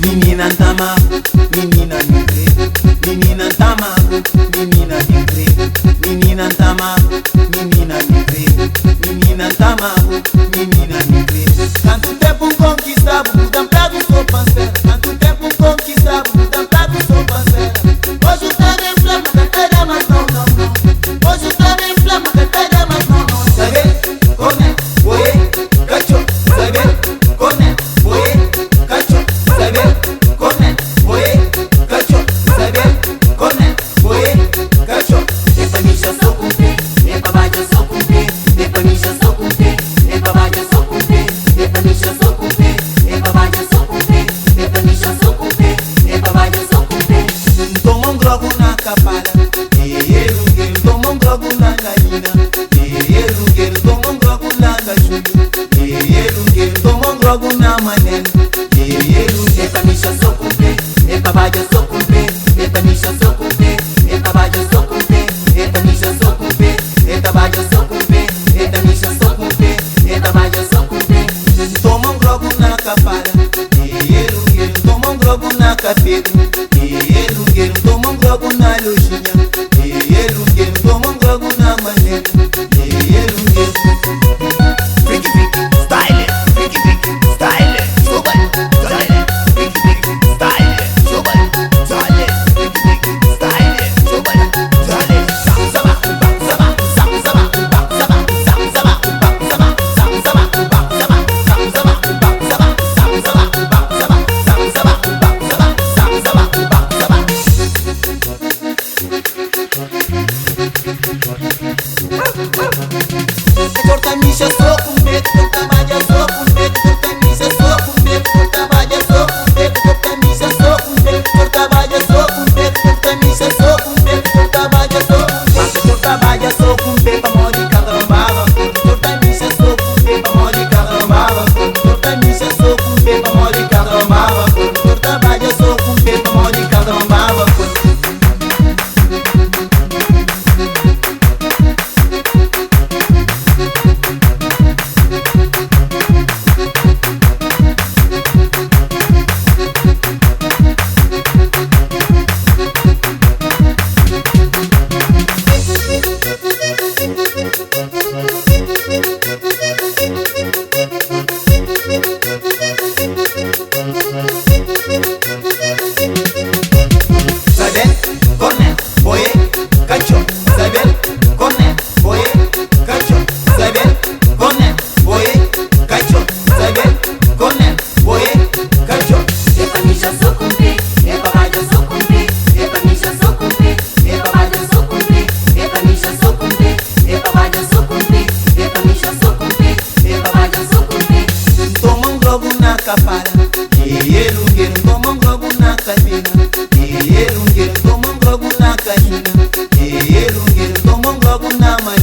Menina tama, menina livre. Menina tama, menina livre. Menina tama, menina livre. Menina tama, menina livre. Tanto tempo conquistado, mudam pra do seu parceiro. Tanto tempo conquistado, mudam pra do seu parceiro. Hoje o cara é flama, cantada, mas não, não, não. Hoje o cara é flama, cantada, mas não, não. Sabe, come, oye, cacho. Sabe, come, oye, cacho. Sabe, come, oye, cacho. Sabe, come, oye, cacho. É pra mim já sou com pé, é pra baixo só com pé. É pra mim já sou com pé, é pra baixo só com pé. É pra mim já sou com pé, é pra baixo só com pé. É pra mim já sou com pé, é pra baixo só com pé. Toma grogo na capada, lungueiro. Toma grogo na galinha, lungueiro. Toma grogo na cachorro, lungueiro. Toma grogo na manena, lungueiro. É pra mim já sou com pé, é pra baixo só com pé. É pra mim já sou com pé, é pra baixo só com pé. É pra mim já sou com pé, é pra baixo só com pé. É pra mim já sou com pé, é pra baixo só com pé. Toma grogo na capada, lungueiro. Toma grogo na capeta, lungueiro. Toma grogo na lojinha, lungueiro. Toma grogo na manena, lungueiro. Freaky freaky style, freaky freaky style, sugar style, freaky freaky style, sugar style, freaky freaky style, sugar style. Sam sama umba sama, sam sama umba sama, sam sama umba sama, sam sama umba sama, sam sama umba sama, sam sama umba sama, sam sama umba sama, sam sama umba sama. Corta micha, sou com medo, corta malha, sou com medo, corta micha, sou com medo, corta malha, sou com medo, corta micha, sou com medo, corta malha, sou com medo, corta micha, sou com medo, corta malha, sou com medo, corta malha, sou com medo, amor de carambava, corta micha, sou com medo, amor de carambava, corta micha, sou com medo, amor de carambava, corta malha, sou com medo, amor de carambava. Capada, lungueiro. Toma grogo na cadeira, lungueiro. Toma grogo na caixinha, lungueiro. Toma grogo na mãe.